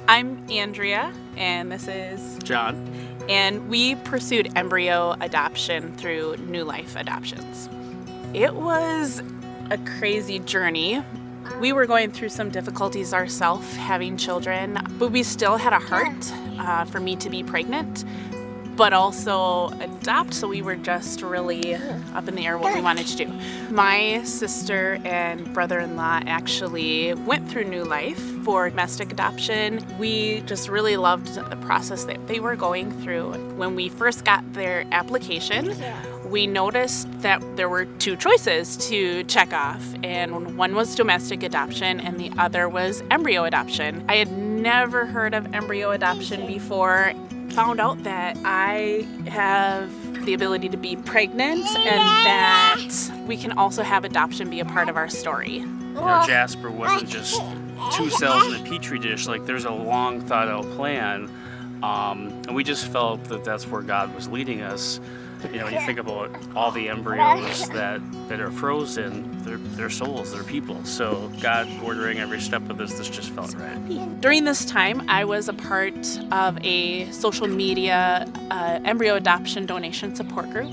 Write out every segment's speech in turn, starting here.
I'm Andrea, and this is John. And we pursued embryo adoption through New Life Adoptions. It was a crazy journey. We were going through some difficulties ourselves having children, but we still had a heart for me to be pregnant, but also adopt, so we were just really up in the air what we wanted to do. My sister and brother-in-law actually went through New Life for domestic adoption. We just really loved the process that they were going through. When we first got their application, we noticed that there were two choices to check off, and one was domestic adoption and the other was embryo adoption. I had never heard of embryo adoption before. Found out that I have the ability to be pregnant and that we can also have adoption be a part of our story. Jasper wasn't just 2 cells in a petri dish. Like, there's a long thought out plan, and we just felt that that's where God was leading us. You know, when you think about all the embryos that are frozen, they're souls, they're people. So God ordering every step of this just felt right. During this time, I was a part of a social media embryo adoption donation support group.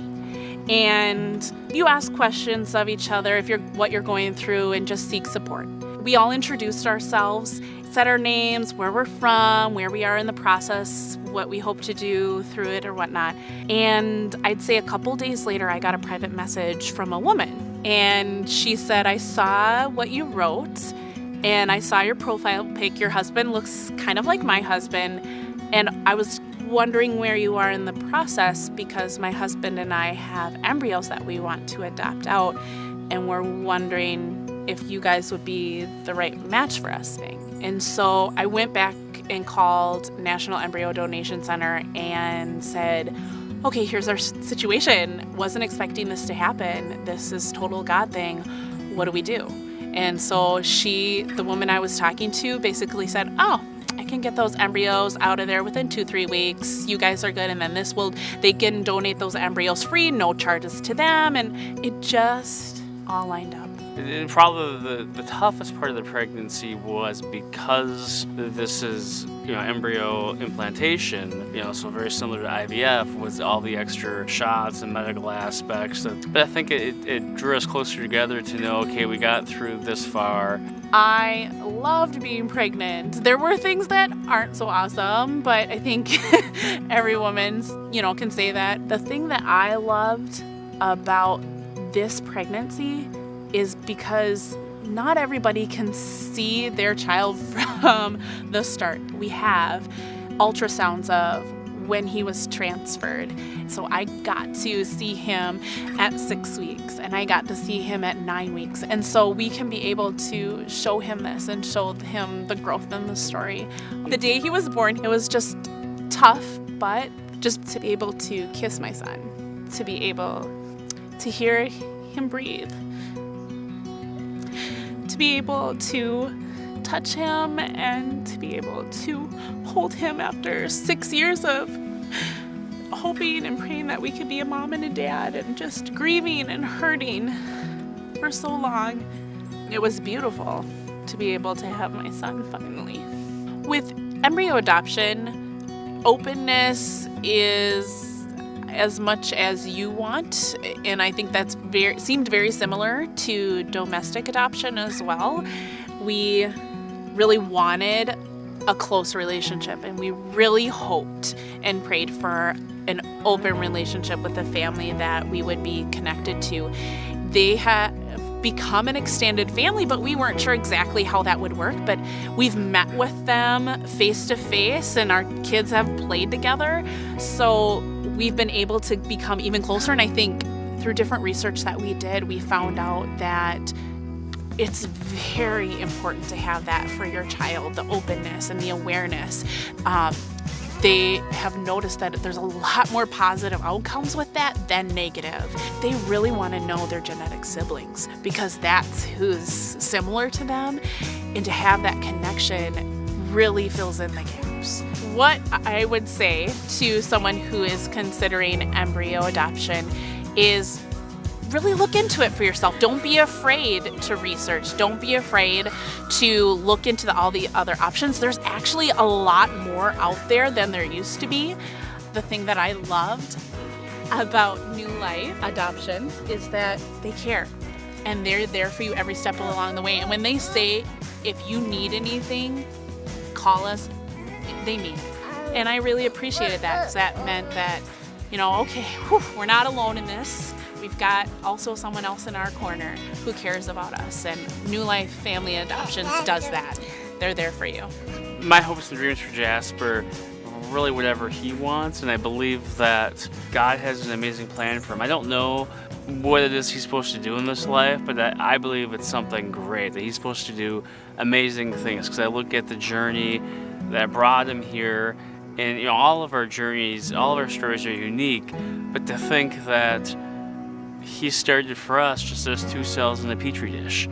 And you ask questions of each other what you're going through and just seek support. We all introduced ourselves, said our names, where we're from, where we are in the process, what we hope to do through it or whatnot. And I'd say a couple days later, I got a private message from a woman. And she said, I saw what you wrote and I saw your profile pic. Your husband looks kind of like my husband. And I was wondering where you are in the process because my husband and I have embryos that we want to adopt out. And we're wondering if you guys would be the right match for us. And so I went back and called National Embryo Donation Center and said, okay, here's our situation. Wasn't expecting this to happen. This is total God thing. What do we do? And so the woman I was talking to basically said, oh, I can get those embryos out of there within 2-3 weeks. You guys are good. And then they can donate those embryos free, no charges to them. And it just all lined up. And probably the toughest part of the pregnancy was because this is, embryo implantation, so very similar to IVF, was all the extra shots and medical aspects. But I think it drew us closer together to know, okay, we got through this far. I loved being pregnant. There were things that aren't so awesome, but I think every woman, can say that. The thing that I loved about this pregnancy is because not everybody can see their child from the start. We have ultrasounds of when he was transferred. So I got to see him at 6 weeks and I got to see him at 9 weeks. And so we can be able to show him this and show him the growth in the story. The day he was born, it was just tough, but just to be able to kiss my son, to be able to hear him breathe, to be able to touch him and to be able to hold him after 6 years of hoping and praying that we could be a mom and a dad and just grieving and hurting for so long. It was beautiful to be able to have my son finally. With embryo adoption, openness is as much as you want, and I think that's seemed very similar to domestic adoption as well. We really wanted a close relationship, and we really hoped and prayed for an open relationship with the family that we would be connected to. They have become an extended family, but we weren't sure exactly how that would work. But we've met with them face to face, and our kids have played together. So we've been able to become even closer. And I think through different research that we did, we found out that it's very important to have that for your child, the openness and the awareness. They have noticed that there's a lot more positive outcomes with that than negative. They really want to know their genetic siblings because that's who's similar to them, and to have that connection really fills in the gaps. What I would say to someone who is considering embryo adoption is really look into it for yourself. Don't be afraid to research. Don't be afraid to look into all the other options. There's actually a lot more out there than there used to be. The thing that I loved about New Life Adoptions is that they care, and they're there for you every step along the way. And when they say, if you need anything, call us, they mean it. And I really appreciated that, because that meant that, okay, we're not alone in this. We've got also someone else in our corner who cares about us. And New Life Family Adoptions does that. They're there for you. My hopes and dreams for Jasper, really whatever he wants, and I believe that God has an amazing plan for him. I don't know what it is he's supposed to do in this life, but I believe it's something great, that he's supposed to do amazing things, because I look at the journey that brought him here, and all of our journeys, all of our stories are unique, but to think that he started for us just as 2 cells in a petri dish,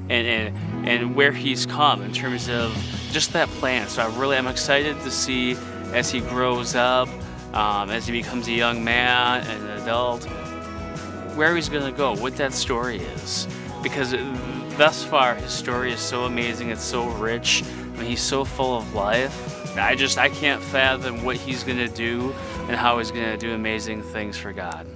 and where he's come in terms of just that plan. So I'm excited to see as he grows up, as he becomes a young man and an adult, where he's going to go, what that story is. Because thus far, his story is so amazing, it's so rich, and he's so full of life. I can't fathom what he's going to do and how he's going to do amazing things for God.